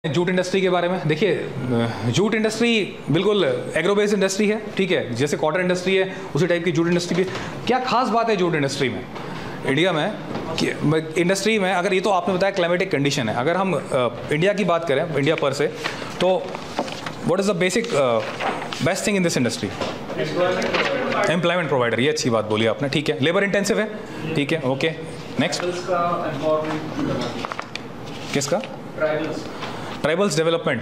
Jute industry के बारे में देखिए, जूट इंडस्ट्री बिल्कुल एग्रो बेस्ड इंडस्ट्री है, ठीक है। जैसे कॉटन इंडस्ट्री है उसी टाइप की जूट इंडस्ट्री भी। क्या खास बात है जूट इंडस्ट्री में इंडिया में इंडस्ट्री में? अगर ये तो आपने बताया क्लाइमेटिक कंडीशन है, अगर हम इंडिया की बात करें, इंडिया पर से, तो what is the basic best thing in this industry? Employment provider. ये अच्छी बात बोली आपने, ठीक है। लेबर इंटेंसिव है, ठीक है, ओके। नेक्स्ट, किसका? ट्राइबल्स डेवलपमेंट,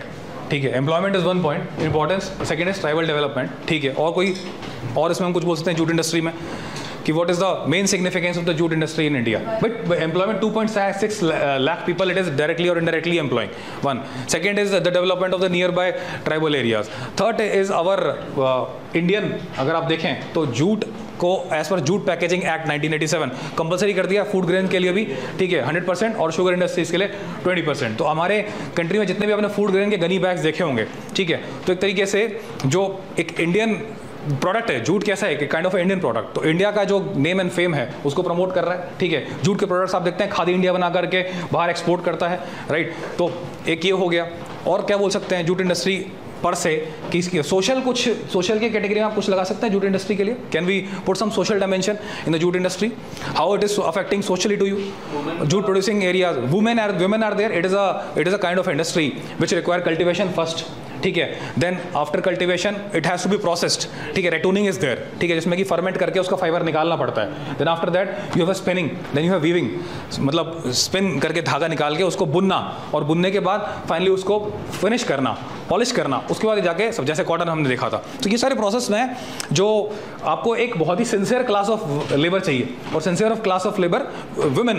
ठीक है। Employment is one point importance, second is tribal development, ठीक है। और कोई और इसमें हम कुछ बोल सकते हैं जूट इंडस्ट्री में कि what is the main significance of the jute industry in India? But employment 2.6 lakh people it is directly और indirectly employing, one. Second is the development of the nearby tribal areas. Third is our Indian, अगर आप देखें तो jute को as per jute packaging act 1987 compulsory कर दिया food grain के लिए भी, ठीक है, 100%, और शुगर इंडस्ट्रीज के लिए 20%। तो हमारे कंट्री में जितने भी आपने फूड ग्रेन के गनी बैग्स देखे होंगे, ठीक है, तो एक तरीके से जो एक इंडियन प्रोडक्ट है जूट, कैसा है कि काइंड ऑफ इंडियन प्रोडक्ट, तो इंडिया का जो नेम एंड फेम है उसको प्रमोट कर रहा है, ठीक है। जूट के प्रोडक्ट्स आप देखते हैं खादी इंडिया बना करके बाहर एक्सपोर्ट करता है, राइट। तो एक ये हो गया। और क्या बोल सकते हैं जूट इंडस्ट्री पर से कि इसकी सोशल, कुछ सोशल की कैटेगरी में आप कुछ लगा सकते हैं जूट इंडस्ट्री के लिए? Can we put some social dimension in the jute industry? How it is affecting socially to you? Jute producing areas, women are there, it is a kind of industry which require cultivation first, ठीक है। Then after cultivation it has to be processed, ठीक है, रेटूनिंग is there, ठीक है, जिसमें कि ferment करके उसका फाइबर निकालना पड़ता है। Then after that you have spinning, then you have weaving, मतलब स्पिन करके धागा निकाल के उसको बुनना, और बुनने के बाद फाइनली उसको फिनिश करना, पॉलिश करना, उसके बाद जाके सब जैसे कॉटन हमने देखा था। तो ये सारे प्रोसेस में जो आपको एक बहुत ही सिंसियर क्लास ऑफ लेबर चाहिए, और sincere of class of labour women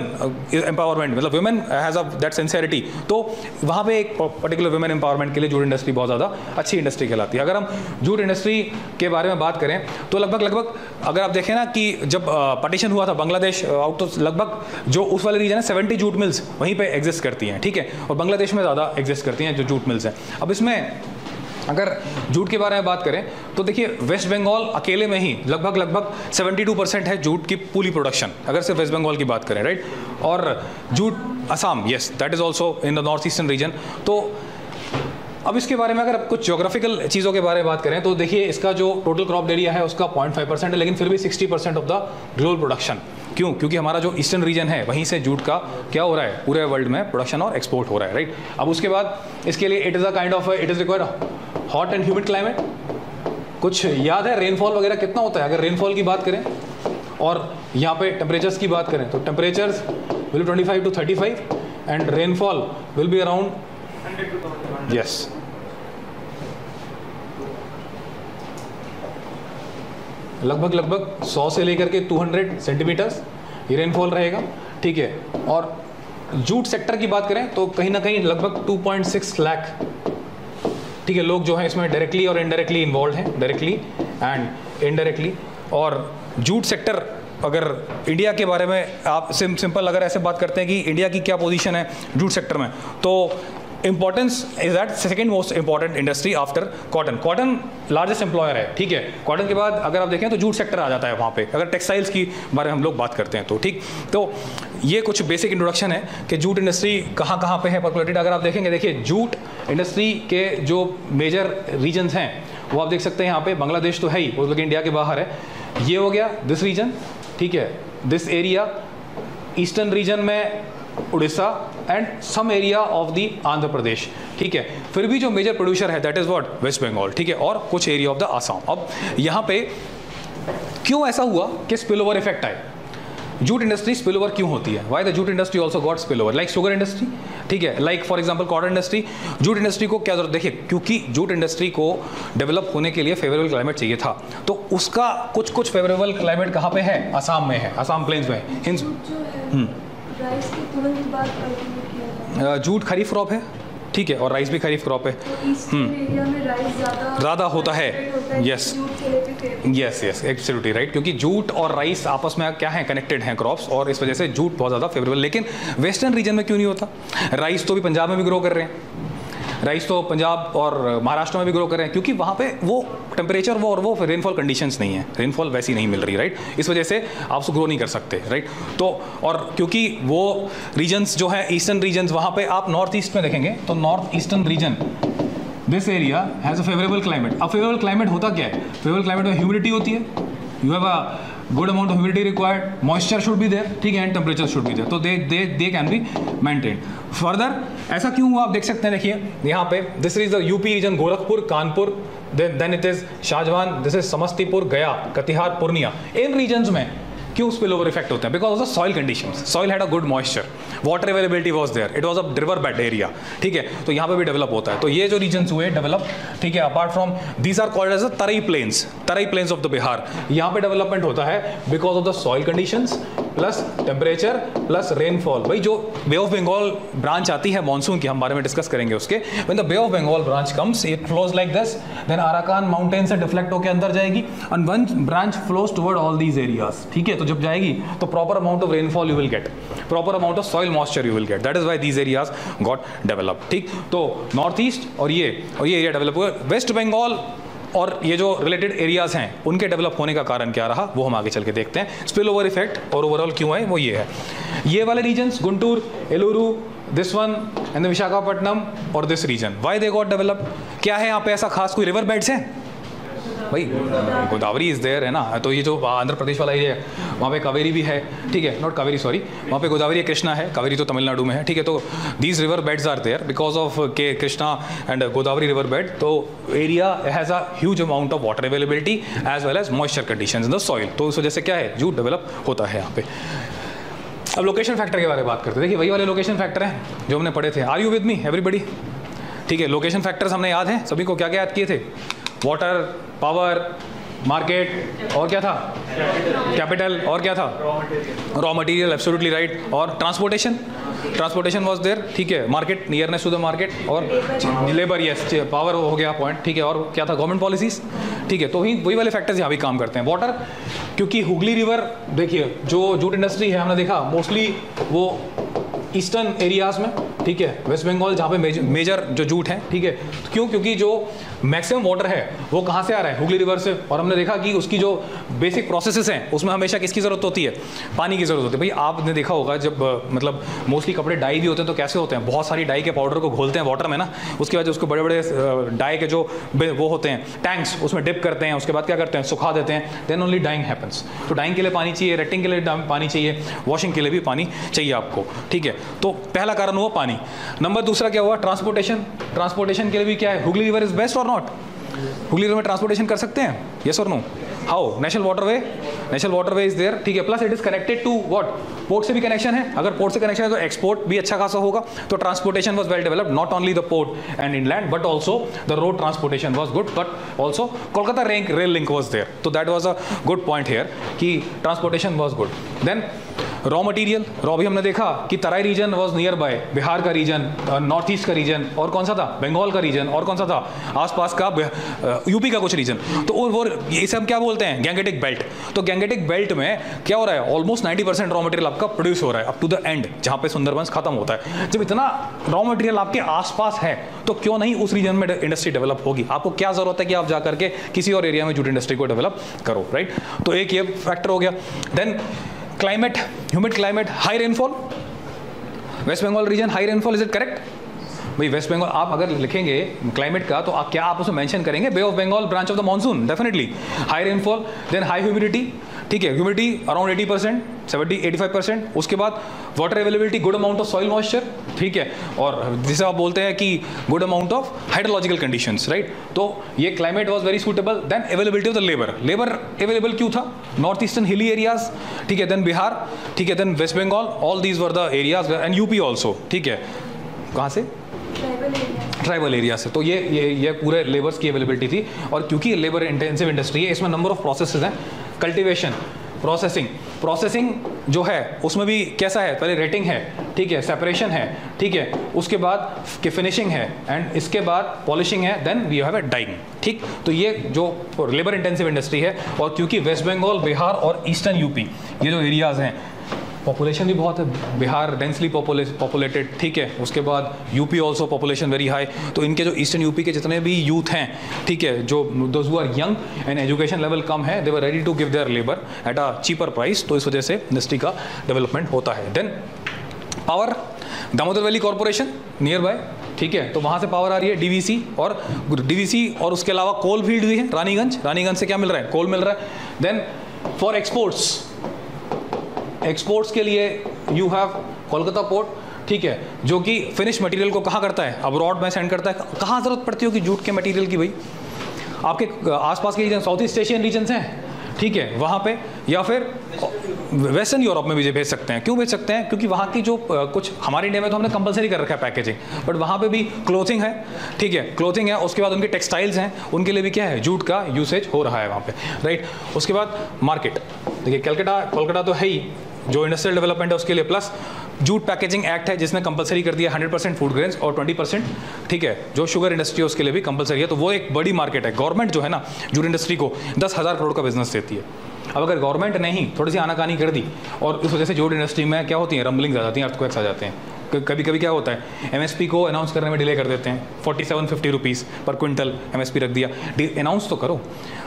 empowerment, मतलब women has a that sincerity. तो वहाँ पे एक पर्टिकुलर वुमेन एम्पावरमेंट के लिए जूट इंडस्ट्री बहुत ज़्यादा अच्छी इंडस्ट्री कहलाती है। अगर हम जूट इंडस्ट्री के बारे में बात करें तो लगभग अगर आप देखें ना कि जब पार्टीशन हुआ था बांग्लादेश आउट, तो लगभग जो उस वाले रीजन है 70 जूट मिल्स वहीं पे एग्जिस्ट करती हैं, ठीक है, और बांग्लादेश में ज़्यादा एग्जिस्ट करती हैं जो जूट मिल्स हैं। अब इसमें अगर जूट के बारे में बात करें तो देखिए वेस्ट बंगाल अकेले में ही लगभग 72% है जूट की पूरी प्रोडक्शन, अगर सिर्फ वेस्ट बंगाल की बात करें, राइट। और jute Assam, yes, that is also in the north eastern reason. तो अब इसके बारे में अगर आप कुछ ज्योग्राफिकल चीज़ों के बारे में बात करें तो देखिए इसका जो टोटल क्रॉप एरिया है उसका 0.5% है, लेकिन फिर भी 60% ऑफ द ग्लोबल प्रोडक्शन। क्यों? क्योंकि हमारा जो ईस्टर्न रीजन है वहीं से जूट का क्या हो रहा है, पूरे वर्ल्ड में प्रोडक्शन और एक्सपोर्ट हो रहा है, राइट। अब उसके बाद इसके लिए it is a kind of it is required hot and humid climate. कुछ याद है रेनफॉल वगैरह कितना होता है? अगर रेनफॉल की बात करें और यहाँ पे टेम्परेचर्स की बात करें तो temperatures will 25 to 35 and rainfall will be around 100 to 100। Yes, लगभग 100 से लेकर के 200 सेंटीमीटर्स ये रेनफॉल रहेगा, ठीक है। और जूट सेक्टर की बात करें तो कहीं ना कहीं लगभग 2.6 लाख, ठीक है, लोग जो हैं इसमें डायरेक्टली और इनडायरेक्टली इन्वॉल्व हैं, डायरेक्टली एंड इनडायरेक्टली। और जूट सेक्टर, अगर इंडिया के बारे में आप सिंपल अगर ऐसे बात करते हैं कि इंडिया की क्या पोजीशन है जूट सेक्टर में, तो importance is that second most important industry after cotton. Cotton largest employer है, ठीक है। कॉटन के बाद अगर आप देखें तो जूट सेक्टर आ जाता है वहाँ पे, अगर टेक्सटाइल्स की बारे में हम लोग बात करते हैं तो, ठीक। तो ये कुछ बेसिक इंट्रोडक्शन है कि जूट इंडस्ट्री कहाँ कहाँ पे है पॉपुलेटेड। अगर आप देखेंगे, देखिए जूट इंडस्ट्री के जो मेजर रीजन्स हैं वो आप देख सकते हैं यहाँ पे। बांग्लादेश तो है ही, वो लोग इंडिया के बाहर है। ये हो गया दिस रीजन, ठीक है, दिस एरिया, ईस्टर्न रीजन में Orissa and some area of the Andhra Pradesh, ठीक है। फिर भी जो मेजर प्रोड्यूसर है that is what, West Bengal, ठीक है, और कुछ एरिया ऑफ द आसाम। अब यहाँ पे क्यों ऐसा हुआ कि स्पिल ओवर इफेक्ट आए? जूट इंडस्ट्री स्पिल ओवर क्यों होती है? Why the jute industry also got spill over like sugar industry, ठीक है, like for example cotton industry. Jute industry को क्या जरूरत, देखिए क्योंकि जूट इंडस्ट्री को डेवलप होने के लिए फेवरेबल क्लाइमेट चाहिए था, तो उसका कुछ फेवरेबल क्लाइमेट कहाँ पे है? आसाम में है, आसाम प्लेन्स में। जूट खरीफ क्रॉप है, ठीक है, और राइस भी खरीफ क्रॉप है। एरिया में राइस ज़्यादा होता है, yes yes yes, absolutely right, क्योंकि जूट और राइस आपस में क्या है, कनेक्टेड हैं क्रॉप्स, और इस वजह से जूट बहुत ज़्यादा फेवरेबल। लेकिन वेस्टर्न रीजन में क्यों नहीं होता? राइस तो भी पंजाब में भी ग्रो कर रहे हैं, राइस तो पंजाब और महाराष्ट्र में भी ग्रो कर रहे हैं, क्योंकि वहाँ पे वो टेम्परेचर वो और वो रेनफॉल कंडीशंस नहीं है, रेनफॉल वैसी नहीं मिल रही, राइट। इस वजह से आप उसको ग्रो नहीं कर सकते, राइट। तो और क्योंकि वो रीजन्स जो है ईस्टर्न रीजन्स, वहाँ पे आप नॉर्थ ईस्ट में देखेंगे तो north eastern region, this area has a favourable climate. अब फेवरेबल क्लाइमेट होता क्या है? फेवरेबल क्लाइमेट में ह्यूमिडिटी होती है, you have a good amount of humidity required, moisture should be there, ठीक है, and temperature should be there, तो they can be maintain. Further ऐसा क्यों हुआ आप देख सकते हैं, देखिए यहाँ पे this is the UP region, Gorakhpur, Kanpur, then it is Shahjahan, this is Samastipur, Gaya, Katihar, Purnia. In regions में क्यों स्पिल ओवर इफेक्ट होते हैं? Because of the soil conditions, soil had a good moisture, water availability was there, it was a river bed area, ठीक है, तो यहाँ पे भी डेवलप होता है। तो ये जो रीजन्स हुए डेवलप, ठीक है, apart from these are called as the Tarai plains of the Bihar, यहाँ पे डेवलपमेंट होता है because of the soil conditions plus temperature plus rainfall. भाई जो बे ऑफ बंगाल ब्रांच आती है मॉनसून की, हम बारे में डिस्कस करेंगे उसके, when the bay of Bengal branch comes it flows like this, then Arakan mountain से डिफ्लेक्ट होकर अंदर जाएगी and one branch flows toward all these areas, ठीक है। तो जब जाएगी तो proper amount of rainfall you will get, proper amount of soil moisture you will get, that is why these areas got develop, ठीक। तो नॉर्थ ईस्ट और ये एरिया डेवलप हुआ। वेस्ट बंगाल और ये जो रिलेटेड एरियाज हैं उनके डेवलप होने का कारण क्या रहा वो हम आगे चल के देखते हैं। स्पिल ओवर इफेक्ट और ओवरऑल क्यों है वो ये है। ये वाले regions Guntur, Eluru, this one and Visakhapatnam और this region, why they got develop? क्या है यहाँ पे ऐसा खास? कोई रिवर बेड्स हैं? भाई गोदावरी इज देयर है ना, तो ये जो आंध्र प्रदेश वाला एरिया है वहाँ पे कावेरी भी है, ठीक है, नॉट कावेरी सॉरी, वहाँ पे गोदावरी कृष्णा है, कावेरी तो तमिलनाडु में है, ठीक है। तो these river beds are there because of के Krishna and Godavari river bed, तो area has a huge amount of water availability as well as moisture conditions in the soil, तो उस वजह से क्या है जूट डेवलप होता है यहाँ पे। अब लोकेशन फैक्टर के बारे में बात करते हैं। देखिए वही वाले लोकेशन फैक्टर हैं जो हमने पढ़े थे। Are you with me everybody? ठीक है, लोकेशन फैक्टर्स हमने याद हैं सभी को, क्या क्या याद किए थे? वाटर, पावर, मार्केट, और क्या था? कैपिटल, और क्या था? रॉ मटेरियल, एब्सोल्युटली राइट, और ट्रांसपोर्टेशन वाज देयर, ठीक है, market, nearness to the market, और लेबर, यस, पावर हो गया पॉइंट, ठीक है, और क्या था? गवर्नमेंट पॉलिसीज, ठीक है। तो वही वाले फैक्टर्स यहाँ भी काम करते हैं। वाटर, क्योंकि हुगली रिवर, देखिए जो जूट इंडस्ट्री है हमने देखा मोस्टली वो ईस्टर्न एरियाज में, ठीक है, वेस्ट बंगाल जहाँ पे मेजर जो जूट है, ठीक है, क्यों? क्योंकि जो मैक्सिमम वाटर है वो कहाँ से आ रहा है? हुगली रिवर से। और हमने देखा कि उसकी जो बेसिक प्रोसेसेस हैं उसमें हमेशा किसकी ज़रूरत होती है? पानी की ज़रूरत होती है। भाई आपने देखा होगा जब मतलब मोस्टली कपड़े डाई भी होते हैं तो कैसे होते हैं? बहुत सारी डाई के पाउडर को घोलते हैं वाटर में ना, उसके बाद उसको बड़े बड़े डाई के जो वो होते हैं टैंक्स, उसमें डिप करते हैं, उसके बाद क्या करते हैं? सुखा देते हैं, देन ओनली डाइंग हैपन्स। तो डाइंग के लिए पानी चाहिए, रेटिंग के लिए पानी चाहिए, वॉशिंग के लिए भी पानी चाहिए आपको, ठीक है। तो पहला कारण हुआ पानी। नंबर दूसरा क्या हुआ? ट्रांसपोर्टेशन के लिए भी क्या है? हुगली रिवर इज बेस्ट और नॉट? हुगली रिवर में ट्रांसपोर्टेशन कर सकते हैं, यस और no? How? National waterway is there, ठीक है, plus it is connected to what? Port से भी कनेक्शन है। अगर पोर्ट से कनेक्शन है तो एक्सपोर्ट भी अच्छा खासा होगा। तो transportation was well developed, not only the port and inland but also the road transportation was good, but also Kolkata rail link was there, तो that was a good point here कि transportation was good. Then raw material, raw भी हमने देखा कि Terai region was nearby, Bihar का region, north east का region, और कौन सा था? बंगाल का रीजन, और कौन सा था? आसपास का यूपी का कुछ रीजन। तो वो ये सब क्या बोलते हैं? Gangetic belt. तो गैंगेटिक बेल्ट में क्या हो रहा है? ऑलमोस्ट 90% रॉ मटेरियल आपका प्रोड्यूस हो रहा है अप टू द एंड, जहाँ पे सुंदरबंस खत्म होता है। जब इतना रॉ मटेरियल आपके आसपास है तो क्यों नहीं उस रीजन में इंडस्ट्री डेवलप होगी? आपको क्या जरूरत है कि आप जा करके किसी और एरिया में जूट इंडस्ट्री को डेवलप करो, राइट? तो एक ये फैक्टर हो गया। Then climate, humid climate, high rainfall. West Bengal region high rainfall, is it correct? भाई वेस्ट बंगाल आप अगर लिखेंगे क्लाइमेट का तो क्या आप उसमें मेंशन करेंगे? Bay of Bengal branch of the monsoon, definitely. High rainfall, then high humidity, ठीक है, ह्यूमिडिटी अराउंड 80%, 70-85%। उसके बाद water availability, good amount of soil moisture, ठीक है, और जिसे आप बोलते हैं कि good amount of hydrological conditions, right? तो ये climate was very suitable. Then availability of the labour available क्यों था? नॉर्थ ईस्टर्न हिली एरियाज, ठीक है, देन बिहार, ठीक है, then West Bengal, all these were the areas and UP also, ठीक है। कहाँ से? ट्राइबल एरिया से। तो ये पूरे लेबर्स की अवेलेबिलिटी थी। और क्योंकि लेबर इंटेंसिव इंडस्ट्री है, इसमें नंबर ऑफ प्रोसेसेस हैं। कल्टीवेशन, प्रोसेसिंग जो है उसमें भी कैसा है? पहले रेटिंग है, ठीक है, सेपरेशन है, ठीक है, उसके बाद की फिनिशिंग है, एंड इसके बाद पॉलिशिंग है, then we have a dyeing, ठीक। तो ये जो लेबर इंटेंसिव इंडस्ट्री है। और क्योंकि वेस्ट बंगाल, बिहार और ईस्टर्न यूपी ये जो एरियाज हैं पॉपुलेशन भी बहुत है, बिहार डेंसली पॉपुलेटेड, ठीक है। उसके बाद UP also population very high. तो इनके जो ईस्टर्न यूपी के जितने भी यूथ हैं, ठीक है, जो those who are young and education level कम है, they were ready to give their labour at a cheaper price. तो इस वजह से इंडस्ट्री का डेवलपमेंट होता है। Then power, Damodar Valley Corporation nearby, ठीक है, तो वहाँ से पावर आ रही है, डीवीसी और उसके अलावा कोल फील्ड भी है, रानीगंज से क्या मिल रहा है, कोल मिल रहा है। देन फॉर एक्सपोर्ट्स के लिए यू हैव कोलकाता पोर्ट, ठीक है, जो कि फिनिश मटेरियल को कहाँ करता है, अब्रॉड में सेंड करता है। कहाँ ज़रूरत पड़ती होगी जूट के मटेरियल की भाई, आपके आसपास के region, south east Asian region हैं, ठीक है, वहाँ पे, या फिर वेस्टर्न यूरोप में भी भेज सकते हैं। क्यों भेज सकते हैं, क्योंकि वहाँ की जो कुछ, हमारे इंडिया में तो हमने कंपलसरी कर रखा है पैकेजिंग, बट वहाँ पे भी क्लोथिंग है, ठीक है, क्लोथिंग है। उसके बाद उनके टेक्सटाइल्स हैं, उनके लिए भी क्या है, जूट का यूसेज हो रहा है वहाँ पे, राइट। उसके बाद मार्केट, देखिए कोलकाता तो है ही, जो इंडस्ट्रियल डेवलपमेंट है उसके लिए, प्लस जूट पैकेजिंग एक्ट है जिसने कंपलसरी कर दिया 100% फूड ग्रेन्स और 20%, ठीक है, जो शुगर इंडस्ट्री है उसके लिए भी कंपलसरी है। तो वो एक बड़ी मार्केट है। गवर्नमेंट जो है ना, जूट इंडस्ट्री को 10,000 करोड़ का बिजनेस देती है। अब अगर गवर्नमेंट ने ही थोड़ी सी आनाकानी कर दी, और इस वजह से जूट इंडस्ट्री में क्या होती है, रंबलिंग्स आ जाती हैं, अर्थक्वेक्स आ जाते हैं। कभी कभी क्या होता है, एमएसपी को अनाउंस करने में डिले कर देते हैं, 4750 रुपीज़ पर क्विंटल एमएसपी रख दिया। अनाउंस तो करो।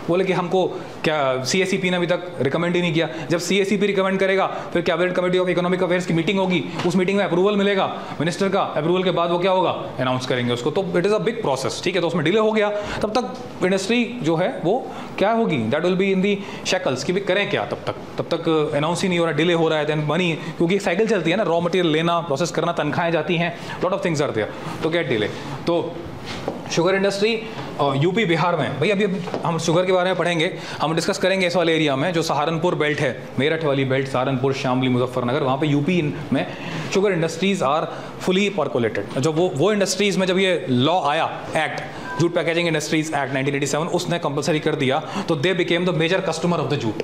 बोले कि हमको क्या सीएसईपी ने अभी तक रिकमेंड ही नहीं किया। जब सीएसईपी रिकमेंड करेगा, फिर cabinet committee of economic affairs की मीटिंग होगी, उस मीटिंग में अप्रूवल मिलेगा मिनिस्टर का, अप्रूवल के बाद वो क्या होगा, अनाउंस करेंगे उसको। तो it is a big process, ठीक है। तो उसमें डिले हो गया, तब तक इंडस्ट्री जो है वो क्या होगी, that will be in the shackles कि भी करें क्या, तब तक अनाउंस ही नहीं हो रहा, डिले हो रहा है। देन मनी, क्योंकि एक साइकिल चलती है ना, रॉ मटेरियल लेना, प्रोसेस करना, तनख्वाहें जाती हैं, lot of things are there, तो गेट डिले। तो शुगर इंडस्ट्री यूपी बिहार में, भाई अभी हम शुगर के बारे में पढ़ेंगे, हम डिस्कस करेंगे इस वाले एरिया में, जो सहारनपुर बेल्ट है, मेरठ वाली बेल्ट, सहारनपुर, शामली, मुजफ्फरनगर, वहाँ पे यूपी में sugar industries are fully percolated. जो वो इंडस्ट्रीज़ में जब ये लॉ आया, act, jute packaging industries act 1987, उसने कंपलसरी कर दिया, तो they became the major customer of the jute,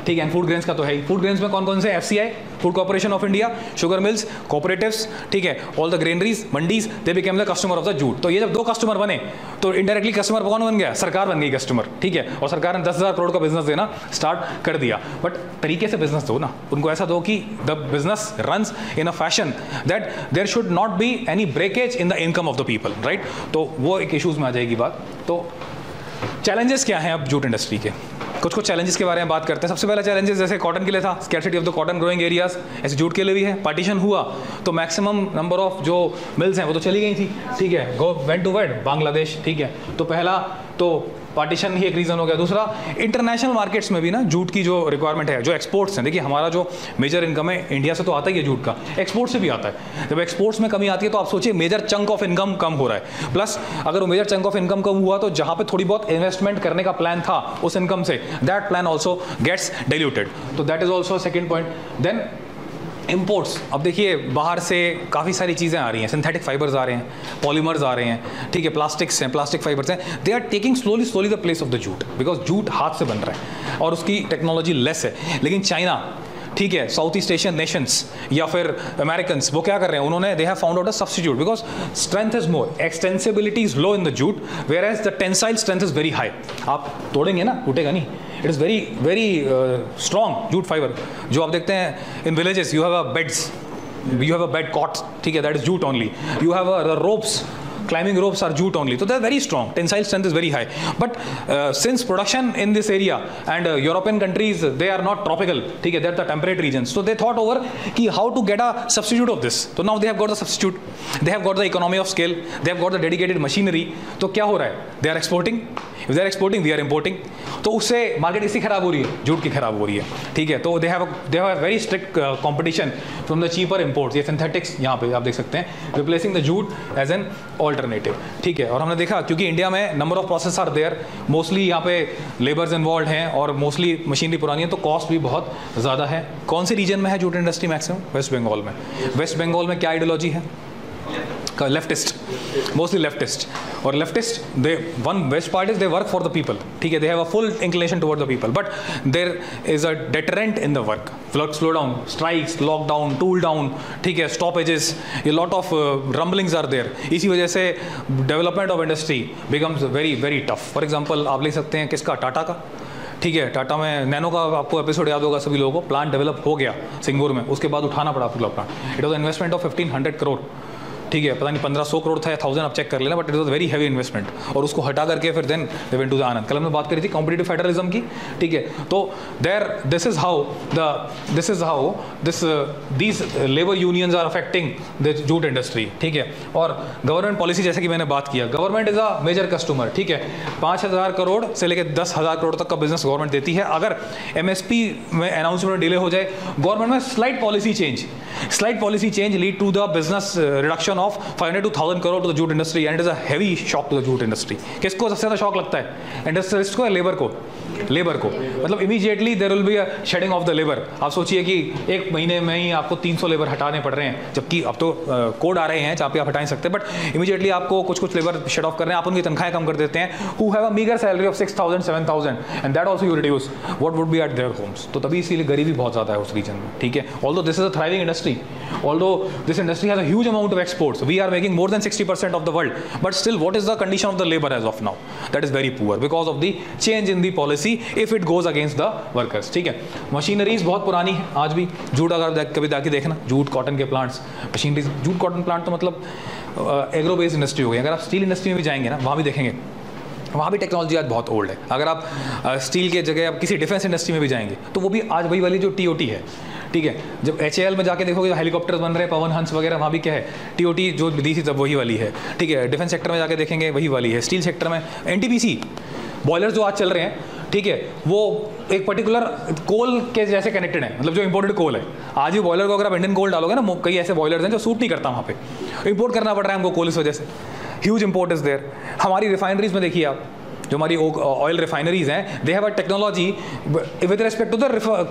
ठीक है। एंड फूड ग्रेन्स का तो है ही। फूड ग्रेन्स में कौन कौन से, FCI, food corporation of India, sugar mills, cooperatives, ठीक है, all the granaries, mandis, they became the customer of the jute. तो ये जब दो कस्टमर बने, तो इनडायरेक्टली कस्टमर कौन बन गया, सरकार बन गई कस्टमर, ठीक है। और सरकार ने 10,000 करोड़ का बिजनेस देना स्टार्ट कर दिया। बट तरीके से बिजनेस दो ना, उनको ऐसा दो कि the business runs in a fashion that there should not be any breakage in the income of the people, right. तो वो एक इशूज़ में आ जाएगी बात। तो चैलेंजेस क्या हैं अब जूट इंडस्ट्री के, कुछ चैलेंजेस के बारे में बात करते हैं। सबसे पहला चैलेंजेस जैसे कॉटन के लिए था, scarcity of the cotton growing areas, ऐसे जूट के लिए भी है। पार्टीशन हुआ तो मैक्सिमम नंबर ऑफ जो मिल्स हैं वो तो चली गई थी, ठीक है, गो वेंट टू वेड बांग्लादेश, ठीक है। तो पहला तो पार्टीशन ही एक रीज़न हो गया। दूसरा, इंटरनेशनल मार्केट्स में भी ना जूट की जो रिक्वायरमेंट है, जो एक्सपोर्ट्स हैं, देखिए हमारा जो मेजर इनकम है इंडिया से तो आता ही है जूट का, एक्सपोर्ट से भी आता है। जब एक्सपोर्ट्स में कमी आती है तो आप सोचिए मेजर चंक ऑफ इनकम कम हो रहा है। प्लस अगर वो मेजर चंक ऑफ इनकम कम हुआ तो जहाँ पे थोड़ी बहुत इन्वेस्टमेंट करने का प्लान था उस इनकम से, that plan also gets diluted. तो that is also second point. Then imports, अब देखिए बाहर से काफ़ी सारी चीज़ें आ रही हैं, सिंथेटिक फाइबर्स आ रहे हैं, पॉलीमर्स आ रहे हैं, ठीक है, प्लास्टिक्स हैं, प्लास्टिक फाइबर्स हैं, they are taking slowly the place of the jute, because jute हाथ से बन रहा है और उसकी टेक्नोलॉजी लेस है। लेकिन चाइना, ठीक है, साउथ ईस्ट एशियन नेशंस या फिर अमेरिकन, वो क्या कर रहे हैं, उन्होंने they have found out a substitute, because strength is more, extensibility is low in the jute, where as the tensile strength is very high. आप तोड़ेंगे ना, टूटेगा नहीं, it is very strong jute fibre. जो आप देखते हैं in villages, you have a beds, you have a bed cot, ठीक है, that is jute only. You have the ropes, climbing ropes are jute only, so they're very strong, tensile strength is very high. But since production in this area and European countries, they are not tropical, ठीक है, they're the temperate regions, so they thought over कि how to get a substitute of this. So now they have got the substitute, they have got the economy of scale, they have got the dedicated machinery. तो क्या हो रहा है, they are exporting, if they are exporting, we are importing. तो उससे market इसकी खराब हो रही है, जूट की खराब हो रही है, ठीक है। तो they have a very strict competition from the cheaper imports, ये सिंथेटिक्स यहाँ पे आप देख सकते हैं, replacing the jute as an alternative, ठीक है। और हमने देखा क्योंकि इंडिया में number of process are there, mostly यहाँ पे लेबर्स इन्वॉल्व हैं और मोस्टली मशीनरी पुरानी है, तो कॉस्ट भी बहुत ज़्यादा है। कौन से रीजन में है jute industry maximum? West Bengal में। वेस्ट बंगाल में क्या आइडियोलॉजी है? Leftist, mostly leftist. और leftist, they one best part is they work for the people, ठीक है, they have a full inclination toward the people, but there is a deterrent in the work, slow down, strikes, lockdown, tool down, ठीक है, stoppages, ये lot of rumblings are there. इसी वजह से development of industry becomes very very tough. For example आप ले सकते हैं किसका, टाटा का, ठीक है, टाटा में नैनो का आपको एपिसोड याद होगा सभी लोगों को, प्लांट डेवलप हो गया सिंगूर में, उसके बाद उठाना पड़ा पूरा plant. It was investment of 1500 crore, ठीक है, पता नहीं 1500 करोड़ था या 1000, आप चेक कर लेना, but it was very heavy investment. और उसको हटा करके फिर then they went to the Anand. कल हमने बात करी थी कॉम्पिटिटिव फेडरलिज्म की, ठीक है। तो this is how these labour unions are affecting the jute industry, ठीक है। और गवर्नमेंट पॉलिसी, जैसे कि मैंने बात किया, government is a major customer, ठीक है। 5000 करोड़ से लेकर 10,000 करोड़ तक का बिजनेस गवर्नमेंट देती है। अगर MSP में अनाउंसमेंट डिले हो जाए, गवर्नमेंट में slight policy change lead to the business reduction of 500 to 1000 crore to the jute industry, and it is a heavy shock to the jute industry. किसको सबसे ज्यादा शॉक लगता है? इंडस्ट्रियलिस्ट को या लेबर को? मतलब immediately there will be a shedding of the labour. आप सोचिए कि एक महीने में ही आपको 300 लेबर हटाने पड़ रहे हैं, जबकि अब तो कोड आ रहे हैं जहाँ पे आप हटा नहीं सकते, बट इमीडिएटली आपको कुछ लेबर शेड ऑफ कर रहे हैं, आप उनकी तनख्वाहें कम कर देते हैं, who have a meagre salary of 6000 7000, and that also you reduce what would be eight their homes. तो तभी इसीलिए गरीबी बहुत ज़्यादा है उस रीजन में, ठीक है। Although this is a thriving industry, although this industry has a huge amount of exports, we are making more than 60% of the world, but still what is the condition of the labor as of now? That is very poor because of the change in the policy if it goes against the workers, ठीक है। Machineries बहुत पुरानी है आज भी, jute अगर कभी जाके देखना, जूट कॉटन के plants, machineries, jute cotton plant तो मतलब एग्रो बेस्ड इंडस्ट्री हो गई। अगर आप स्टील इंडस्ट्री में भी जाएंगे ना, वहाँ भी देखेंगे, वहाँ भी टेक्नोलॉजी आज बहुत ओल्ड है। अगर आप स्टील के जगह आप किसी डिफेंस इंडस्ट्री में भी जाएंगे तो वो भी आज वही वाली जो TOT है, ठीक है। जब HAL में जाके देखोगे हेलीकॉप्टर्स बन रहे हैं, पवन हंस वगैरह, वहाँ भी क्या है, TOT जो दी थी तब वही वाली है, ठीक है। डिफेंस सेक्टर में जाके देखेंगे वही वाली है। स्टील सेक्टर में NTPC बॉयलर्स जो आज चल रहे हैं, ठीक है, वो एक पर्टिकुलर कोल के जैसे कनेक्टेड है, मतलब जो इंपोर्टेड कोल है। आज भी बॉयलर को अगर आप इंडियन कोल डालोगे ना, कई ऐसे बॉयलर्स हैं जो सूट नहीं करता, वहाँ पे इंपोर्ट करना पड़ रहा है हमको कोल, इस वजह से ह्यूज इंपोर्ट इज देयर। हमारी रिफाइनरीज में देखिए आप, जो हमारी ऑयल रिफाइनरीज हैं, they have a technology with respect to the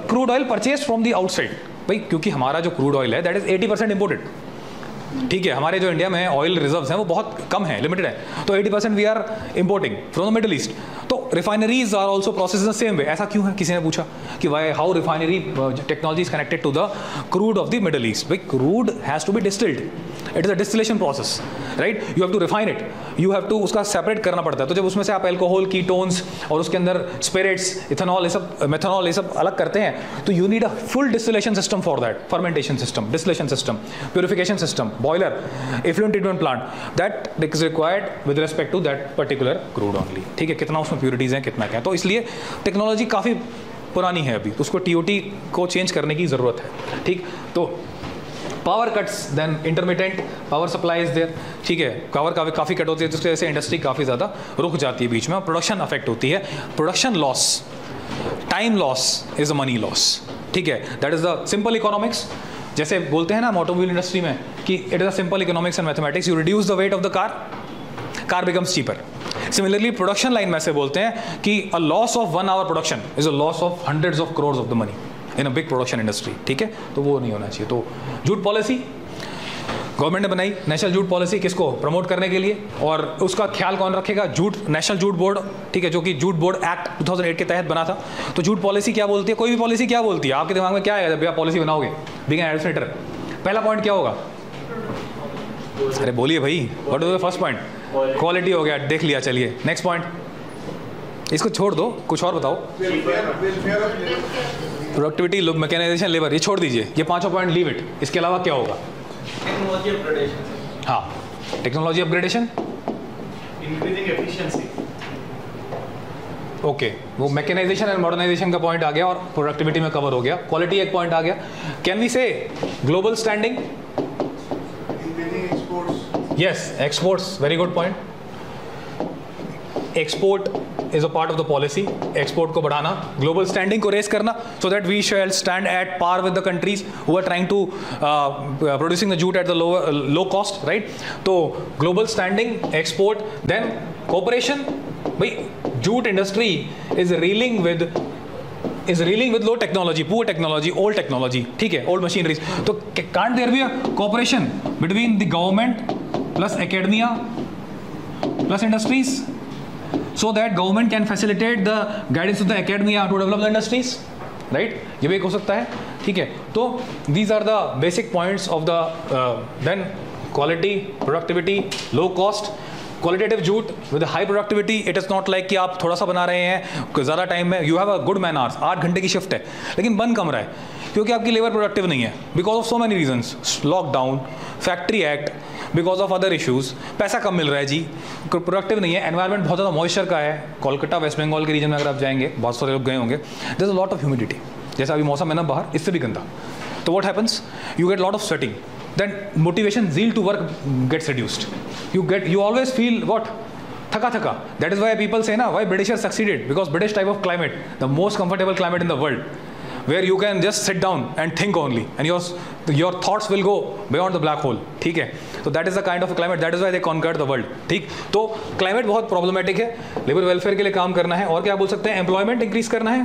crude oil purchase from the outside. भाई क्योंकि हमारा जो क्रूड ऑयल है दैट इज 80% इंपोर्टेड, ठीक है। हमारे जो इंडिया में ऑयल रिजर्व्स हैं वो बहुत कम है, लिमिटेड है, तो 80% we are importing from the Middle East. तो refineries are also process in the same way. ऐसा क्यों है? किसी ने पूछा कि why how refinery technology is connected to the crude of the Middle East. भाई crude has to be distilled, it is a distillation process, right. You have to refine it, you have to उसका separate करना पड़ता है। तो जब उसमें से आप एल्कोहल, कीटोन्स और उसके अंदर स्पिरिट्स, इथेनॉल, ये सब, मेथनॉल, ये सब अलग करते हैं, तो you need a full distillation system for that, fermentation system, distillation system, purification system, boiler, effluent treatment plant, that is required with respect to that particular crude only, ठीक है। कितना उसमें प्योरिटीज हैं, कितना क्या है, तो इसलिए टेक्नोलॉजी काफ़ी पुरानी है अभी, तो उसको TOT को चेंज करने की ज़रूरत है, ठीक। तो power cuts, then intermittent power supply is there, ठीक है। पावर काफ़ी कट होती है, जिसकी वजह से इंडस्ट्री काफ़ी ज़्यादा रुक जाती है बीच में, प्रोडक्शन अफेक्ट होती है। Production loss, time loss is a money loss, ठीक है। That is the simple economics. जैसे बोलते हैं ना ऑटोमोबाइल इंडस्ट्री में कि it is a simple economics and mathematics, you reduce the weight of the car becomes cheaper. Similarly production line में से बोलते हैं कि a loss of 1 hour production is a loss of hundreds of crore of the money in a big production industry, ठीक है। तो वो नहीं होना चाहिए। तो जूट पॉलिसी गवर्नमेंट ने बनाई, नेशनल जूट पॉलिसी, किसको प्रमोट करने के लिए, और उसका ख्याल कौन रखेगा? जूट नेशनल जूट बोर्ड, ठीक है, जो कि जूट बोर्ड एक्ट 2008 के तहत बना था। तो जूट पॉलिसी क्या बोलती है? कोई भी पॉलिसी क्या बोलती है? आपके दिमाग में क्या है जब आप पॉलिसी बनाओगे? बिग एडमिनिस्ट्रेटर, पहला पॉइंट क्या होगा? अरे बोलिए भाई, what is the first point? Quality हो गया, देख लिया, चलिए नेक्स्ट पॉइंट, इसको छोड़ दो, कुछ और बताओ। प्रोडक्टिविटी, मैकेनाइजेशन, लेबर, ये छोड़ दीजिए, ये पांचों पॉइंट लीव इट। इसके अलावा क्या होगा? टेक्नोलॉजी अपग्रेडेशन, हाँ, technology upgradation, increasing efficiency, okay, वो मैकेनाइजेशन एंड मॉडर्नाइजेशन का पॉइंट आ गया और प्रोडक्टिविटी में कवर हो गया। क्वालिटी एक पॉइंट आ गया। Can we say global standing? Yes, exports, very good point. Export is a part of the policy, export को बढ़ाना, ग्लोबल स्टैंडिंग को रेस करना, so that we shall stand at par with the countries who are trying to producing the jute at the low cost, right. तो global standing, export, then cooperation. भाई jute industry is reeling with low technology, poor technology, old technology, ठीक है, old machineries. तो can't there be a cooperation between the government plus academia plus industries, so that government can facilitate the guidance of the academia to develop the industries, right? ये भी एक हो सकता है, ठीक है। तो these are the basic points of the then quality, productivity, low cost, qualitative jute with high productivity, it is not like कि आप थोड़ा सा बना रहे हैं ज़्यादा टाइम में, you have a good man hours, 8 घंटे की शिफ्ट है, लेकिन बन कम रहा है क्योंकि आपकी लेबर प्रोडक्टिव नहीं है, because of so many reasons, lockdown, factory act, because of other issues, पैसा कम मिल रहा है जी, प्रोडक्टिव नहीं है, एनवायरनमेंट बहुत ज़्यादा मॉइस्चर का है, कोलकाता वेस्ट बंगाल के रीजन में अगर आप जाएंगे, बहुत सारे लोग गए होंगे, there is a lot of humidity, जैसा अभी मौसम है ना बाहर, इससे भी गंदा, तो what happens, you get lot of sweating, then motivation, zeal to work gets reduced, you always feel what, thaka. That is why people say na, why Britishers succeeded, because British type of climate, the most comfortable climate in the world, where you can just sit down and think only, and your thoughts will go beyond the black hole, ठीक है, so that is the kind of a climate, that is why they conquered the world, ठीक, तो climate बहुत problematic है, labour welfare के लिए काम करना है, और क्या बोल सकते हैं, एम्प्लॉयमेंट इंक्रीज करना है,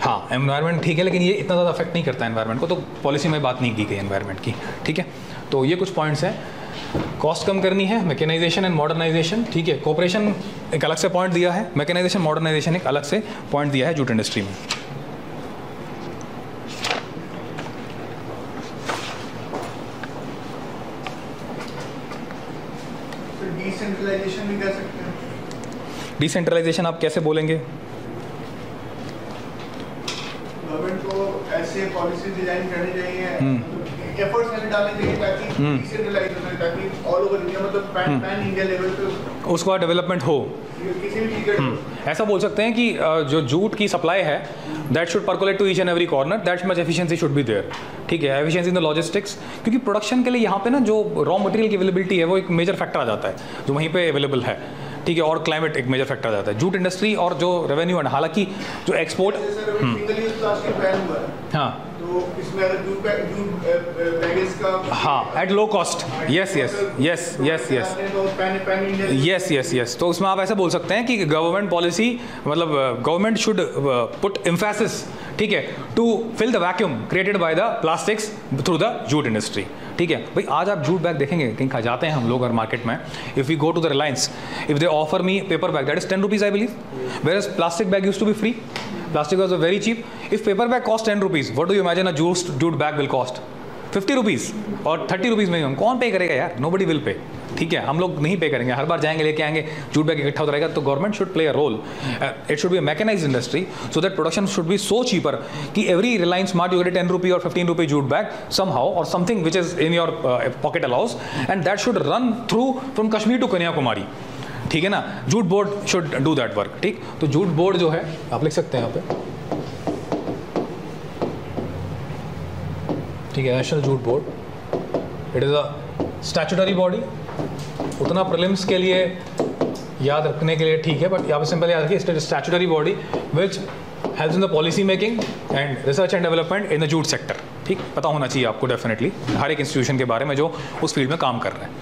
हाँ एनवायरनमेंट ठीक है, लेकिन ये इतना ज़्यादा अफेक्ट नहीं करता है एनवायरनमेंट को, तो पॉलिसी में बात नहीं की गई एनवायरनमेंट की, ठीक है, तो ये कुछ पॉइंट्स हैं, कॉस्ट कम करनी है, मैकेनाइजेशन एंड मॉडर्नाइजेशन, ठीक है, कोऑपरेशन एक अलग से पॉइंट दिया है, मैकेनाइजेशन मॉडर्नाइजेशन एक अलग से पॉइंट दिया है जूट इंडस्ट्री में। डिसेंट्रलाइजेशन भी कर सकते हैं। डिसेंट्रलाइजेशन आप कैसे बोलेंगे? गवर्नमेंट को ऐसे पॉलिसी डिजाइन करनी चाहिए, एफर्ट्स ऐसे डालने चाहिए ताकि डिसेंट्रलाइज हो सके, ताकि ऑल ओवर इंडिया, मतलब पैन इंडिया लेवल पे उसका डेवलपमेंट हो, किसी भी चीज़ का ऐसा बोल सकते हैं कि जो जूट की सप्लाई है, that should percolate to each and every corner, that much efficiency should be there, ठीक है, एफिशिएंसी इन द लॉजिस्टिक्स, क्योंकि प्रोडक्शन के लिए यहाँ पे ना जो रॉ मटेरियल की अवेलेबिलिटी है वो एक मेजर फैक्टर आ जाता है जो वहीं पे अवेलेबल है, ठीक है, और क्लाइमेट एक मेजर फैक्टर आ जाता है, जूट इंडस्ट्री और जो रेवेन्यू है, हालांकि जो export, single use plastic ban हुआ है, हाँ तो इसमें अगर जूट बैगेज का, हाँ एट लो कॉस्ट, यस, तो उसमें आप ऐसे बोल सकते हैं कि गवर्नमेंट पॉलिसी, मतलब गवर्नमेंट शुड पुट एम्फेसिस, ठीक है, to fill the vacuum created by the plastics through the jute industry, ठीक है भाई। आज आप जूट बैग देखेंगे कहीं खा जाते हैं हम लोग और मार्केट में, if we go to the Reliance, if they offer me paper bag that is 10 rupees I believe, where is plastic bag use to be free, plastic was very cheap. If paper bag cost 10 rupees, what do you imagine a jute bag will cost? 50 rupees और 30 rupees में हम कौन पे करेगा यार? Nobody will pay, ठीक है, हम लोग नहीं पे करेंगे, हर बार जाएंगे लेके आएंगे, जूट बैग इकट्ठा होता रहेगा, तो government should play a role, it should be a mechanised industry, so that production should be so cheaper कि every Reliance Smart you get 10 rupee और 15 rupee jute bag somehow or something which is in your pocket allows, and that should run through from Kashmir to Kanyakumari, ठीक है ना, jute board should do that work, ठीक, तो jute board जो है आप लिख सकते हैं यहाँ पे, ठीक है, national jute board, it is a statutory body, उतना प्रीलिम्स के लिए याद रखने के लिए ठीक है, बट यहाँ पे सिंपल याद रखिए, it is statutory body which helps in the policy making and research and development in the jute sector, ठीक, पता होना चाहिए आपको डेफिनेटली हर एक इंस्टीट्यूशन के बारे में जो उस फील्ड में काम कर रहे हैं।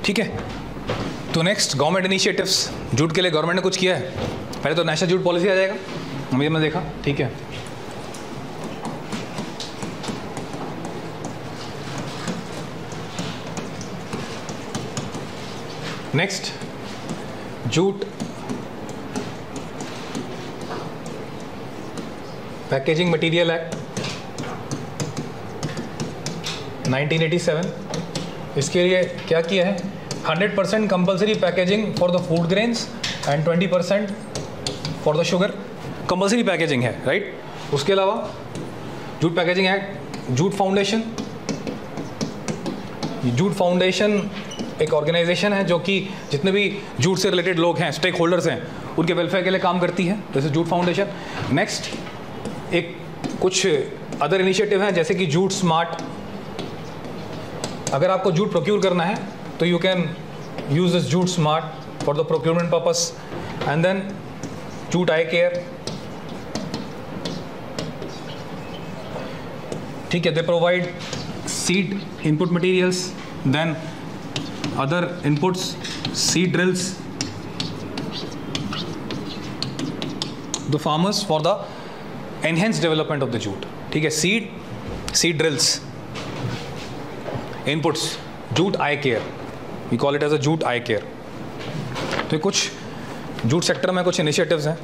ठीक है, तो नेक्स्ट गवर्नमेंट इनिशिएटिव्स, जूट के लिए गवर्नमेंट ने कुछ किया है, पहले तो नेशनल जूट पॉलिसी आ जाएगा, अभी हमने देखा, ठीक है, next jute packaging material act 1987, इसके लिए क्या किया है, 100% compulsory packaging for the food grains and 20% for the sugar. Compulsory packaging है, राइट. उसके अलावा jute packaging act, jute foundation. Jute foundation एक ऑर्गेनाइजेशन है जो कि जितने भी जूट से रिलेटेड लोग हैं, स्टेक होल्डर्स हैं, उनके वेलफेयर के लिए काम करती है. This is jute foundation. Next एक कुछ अदर इनिशिएटिव हैं जैसे कि जूट स्मार्ट. अगर आपको जूट प्रोक्यूर करना है तो you can use this jute smart for the procurement purpose. And then jute I care. ठीक है, they provide seed input materials, then other inputs, seed drills, the farmers for the enhanced development of the jute. ठीक है, seed drills, inputs, jute eye care, we call it as a jute eye care. तो ये कुछ jute sector में कुछ initiatives हैं.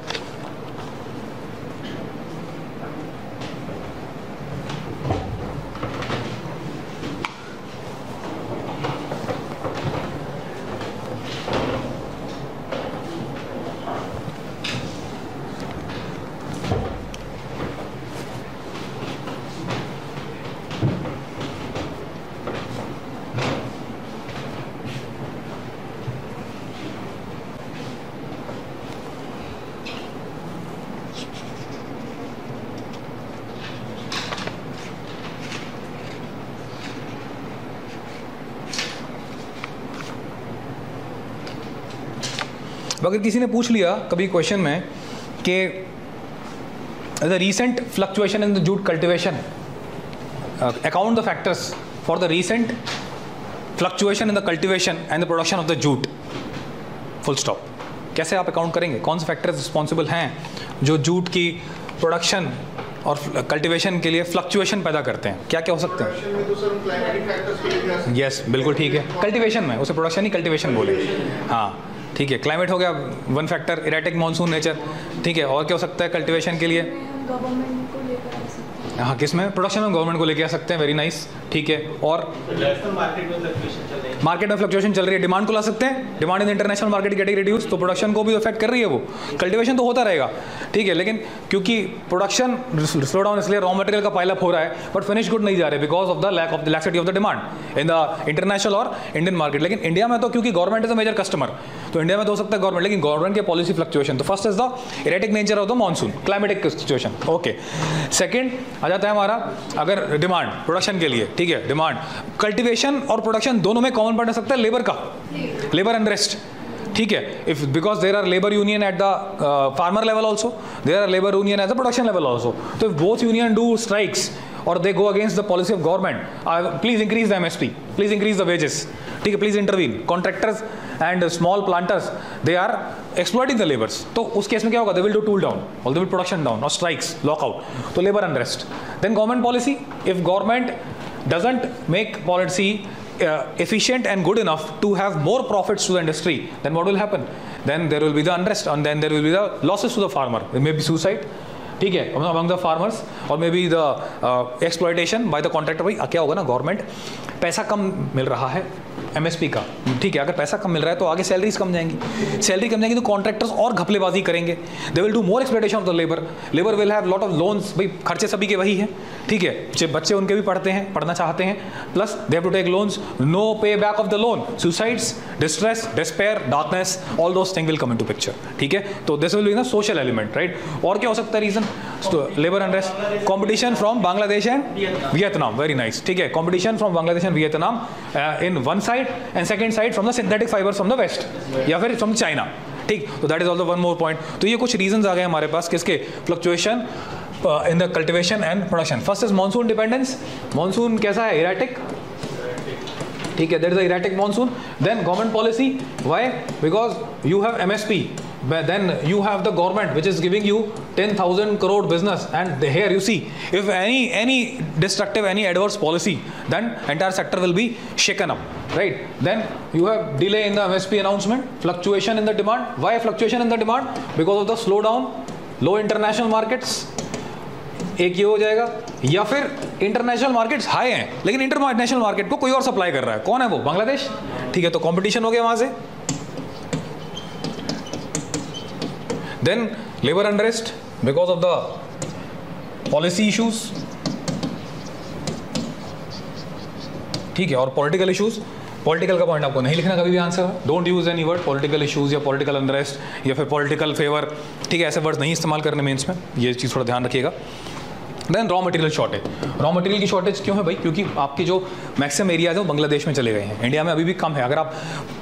अगर किसी ने पूछ लिया कभी क्वेश्चन में कि the recent fluctuation in the jute cultivation, account the factors for the recent fluctuation in the cultivation and the production of the jute, full stop. कैसे आप अकाउंट करेंगे? कौन से फैक्टर्स रिस्पॉन्सिबल हैं जो जूट की प्रोडक्शन और कल्टिवेशन के लिए फ्लक्चुएशन पैदा करते हैं? क्या क्या हो सकते हैं? यस, बिल्कुल ठीक है. कल्टिवेशन में उसे प्रोडक्शन ही कल्टिवेशन बोले. हाँ ठीक है, क्लाइमेट हो गया one factor, erratic monsoon nature. ठीक है, और क्या हो सकता है कल्टिवेशन के लिए? गवर्नमेंट को लेकर आ सकते हैं. हाँ, किस में? प्रोडक्शन में गवर्नमेंट को लेके आ सकते हैं. Very nice. ठीक है, और मार्केट में फ्लक्चुएशन चल रही है, डिमांड को ला सकते हैं. Demand in international market getting reduce, तो प्रोडक्शन को भी अफेक्ट कर रही है वो. कल्टिवेशन तो होता रहेगा, ठीक है, लेकिन क्योंकि प्रोडक्शन स्लो डाउन इसलिए रॉ मटेरियल का पाइल अप हो रहा है, बट फिनिश गुड नहीं जा रहे because of the laxity of the demand in the international और इंडियन मार्केट. लेकिन इंडिया में तो क्योंकि government is a major customer, तो इंडिया में तो हो सकता है गवर्नमेंट, लेकिन गवर्नमेंट के पॉलिसी फ्लक्चुएशन. तो first is the erratic nature of the monsoon, climatic situation. Okay, second आ जाता है हमारा अगर डिमांड प्रोडक्शन के लिए. ठीक है, डिमांड, कल्टिवेशन और प्रोडक्शन दोनों में कॉमन पॉइंट हो सकता है लेबर का, लेबर अनरेस्ट. ठीक है, if because there are labour union at the farmer level also, there are labour union at the production level also. तो both union do strikes or they go against the policy of government, please increase the MSP, please increase the wages. ठीक है, please intervene. Contractors and small planters, they are exploiting the laborers. तो उस case में क्या होगा? They will do tool down or they will production down or strikes, lockout. तो labor unrest. Then government policy, if government doesn't make policy efficient and good enough to have more profits to the industry, then what will happen? Then there will be the unrest and then there will be the losses to the farmer. There may be suicide. ठीक है, among the farmers और may be the exploitation by the contractor. भाई क्या होगा ना, government पैसा कम मिल रहा है एमएसपी का. ठीक है, अगर पैसा कम मिल रहा है तो आगे सैलरीज कम जाएंगी, सैलरी कम जाएंगी तो कॉन्ट्रैक्टर्स और घपलेबाजी करेंगे. They will do more exploitation of the labour. Labour will have lot of loans. भाई खर्चे सभी के वही हैं. ठीक है, बच्चे उनके भी पढ़ते हैं, पढ़ना चाहते हैं, plus they have to take loans. No pay back of the loan, suicides, distress, despair, darkness, all those thing will come into picture. ठीक है, तो this will be the social element, right. और क्या हो सकता है reason? Labour unrest, competition from Bangladesh and Vietnam. Very nice. ठीक है, competition from Bangladesh and Vietnam in one side and second side from the synthetic fibres from the west या फिर from China. ठीक, तो that is also one more point. तो ये कुछ reasons आ गए हमारे पास किसके? Fluctuation in the cultivation and production. First is monsoon dependence. Monsoon कैसा है? इरेटिक. ठीक है, that is the erratic monsoon. Then government policy, why? Because you have MSP, then you have the government which is giving you 10,000 crore business, and here you see if any destructive, any adverse policy, then entire sector will be shaken up, right? Then you have delay in the MSP announcement, fluctuation in the demand. Why fluctuation in the demand? Because of the slowdown, low international markets, एक ये हो जाएगा, या फिर international markets high हैं लेकिन international market को कोई और सप्लाई कर रहा है, कौन है वो? बांग्लादेश। ठीक है, तो कंपटीशन हो गया वहां से। Then labour unrest because of the policy issues, ठीक है, और पॉलिटिकल इश्यूज। पॉलिटिकल का पॉइंट आपको नहीं लिखना कभी भी answer, don't use any word political issues या पॉलिटिकल अनरेस्ट या फिर पॉलिटिकल फेवर, ठीक है, ऐसे वर्ड नहीं इस्तेमाल करने मेंस में, ये चीज़ थोड़ा ध्यान रखिएगा। Then raw material shortage. Raw material की शॉर्टेज क्यों है भाई? क्योंकि आपके जो मैक्सिमम एरियाज है वो बांग्लादेश में चले गए हैं, इंडिया में अभी भी कम है। अगर आप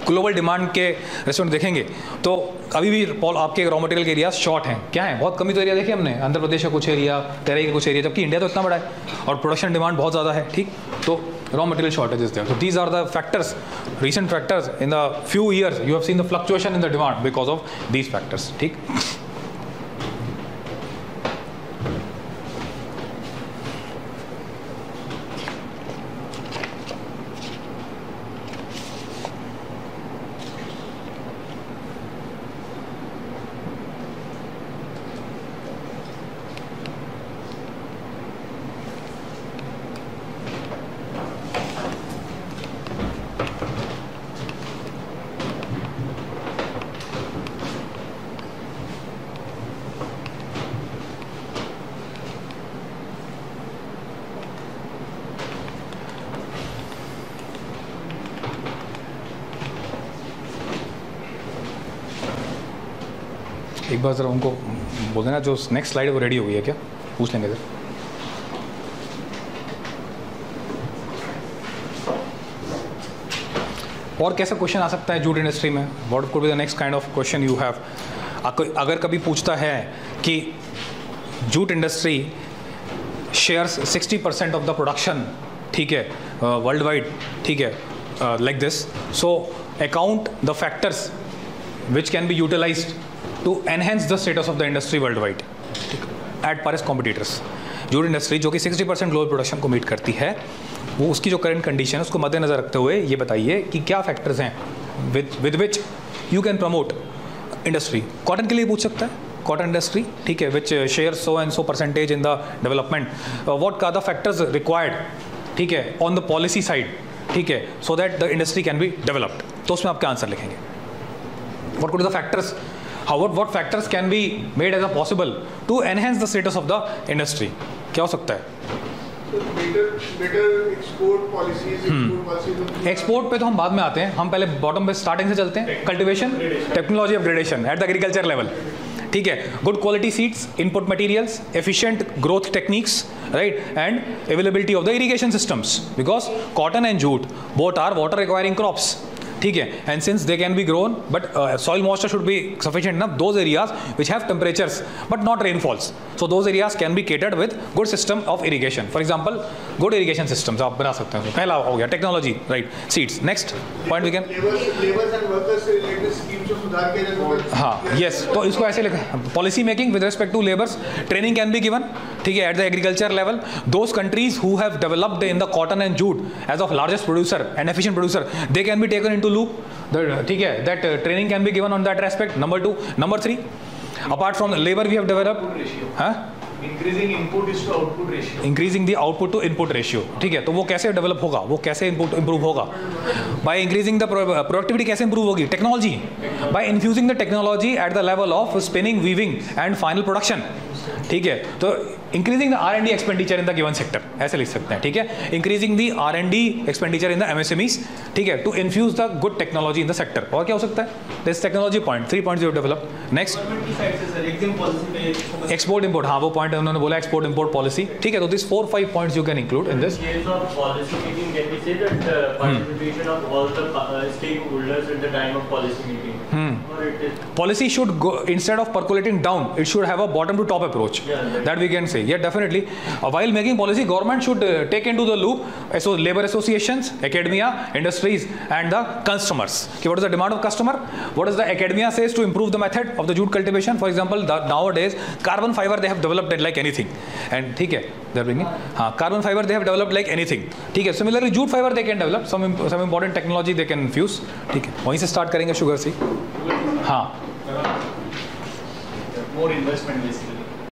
ग्लोबल डिमांड के रेस्टोरेंट देखेंगे तो अभी भी आपके रॉ मटेरियल के एरिया शॉर्ट हैं। क्या है? बहुत कमी तो एरिया देखे हमने, आंध्र प्रदेश का कुछ एरिया, तेरई का कुछ एरिया, जबकि इंडिया तो इतना बड़ा है और प्रोडक्शन डिमांड बहुत ज़्यादा है। ठीक, तो raw material shortages there. So these are the factors, recent factors. In the few years you have seen the fluctuation in the demand because of these factors. ठीक, एक बार ज़रा उनको बोल देना जो नेक्स्ट स्लाइड वो रेडी हो गई है क्या, पूछ लेंगे सर। और कैसा क्वेश्चन आ सकता है जूट इंडस्ट्री में? What could be the next kind of question you have? अगर कभी पूछता है कि jute industry shares 60% of the production, ठीक है, वर्ल्ड वाइड, ठीक है, like this, so account the factors which can be utilized to enhance the status of the industry worldwide at par its competitors. Jute industry जो कि 60% global production को meet करती है, वो उसकी जो करंट कंडीशन है उसको मद्देनजर रखते हुए ये बताइए कि क्या फैक्टर्स हैं with which you can promote industry. Cotton के लिए पूछ सकता है, कॉटन इंडस्ट्री, ठीक है, which share so and so percentage in the development, what are the factors required, ठीक है, ऑन द पॉलिसी साइड, ठीक है, so that the industry can be developed. तो उसमें आपका आंसर लिखेंगे what could the factors, what factors can be made as a possible to enhance the status of the industry? क्या हो सकता है? better export policies, एक्सपोर्ट पे तो हम बाद में आते हैं, हम पहले बॉटम पे स्टार्टिंग से चलते हैं। Cultivation, technology upgradation at the agriculture level, ठीक है, good quality seeds, input materials, efficient growth techniques, right, and availability of the irrigation systems, because cotton and jute both are water requiring crops, ठीक है, and since they can be grown but soil moisture should be sufficient enough, those areas which have temperatures but not rainfalls, so those areas can be catered with good system of irrigation. For example good irrigation systems आप बना सकते हैं। पहला हो गया technology, right, seeds. Next point we can, हाँ, yes, तो इसको ऐसे लिखा, policy making with respect to labours, training can be given, ठीक है, at the agriculture level, those countries who have developed in the cotton and jute as of largest producer and efficient producer, they can be taken into loop, ठीक है, that training can be given on that respect. Number 2, number 3, apart from labour we have developed, हाँ, increasing input is to output ratio, increasing the output to input ratio, ठीक है, तो वो कैसे develop होगा, वो कैसे इंप्रूव होगा? By increasing the productivity. कैसे इंप्रूव होगी? Technology, by infusing the technology at the level of spinning, weaving and final production, ठीक है, तो increasing the R&D expenditure in the given sector, ऐसे लिख सकते हैं, ठीक है, increasing the R&D expenditure in the MSMEs, ठीक है, to infuse the good technology in the sector. और क्या हो सकता है? This technology point, 3 points you develop. Next, export import, हाँ, वो पॉइंट उन्होंने बोला, एक्सपोर्ट इंपोर्ट पॉलिसी, ठीक है, तो this 4-5 points you can include in this. Policy should go, instead of percolating down, it should have a bottom to top approach. That we can say. Yeah, definitely. While making policy, government should take into the loop so labor associations, academia, industries, and the customers. Okay, what is the demand of customer? What is the academia says to improve the method of the jute cultivation? For example, nowadays carbon fiber they have developed it like anything, and ठीक है, they are bringing, हाँ, carbon fiber they have developed like anything, ठीक है. Similarly, jute fiber they can develop some important technology they can infuse, ठीक है. वहीं से start करेंगे sugar से, हाँ. More investment basically.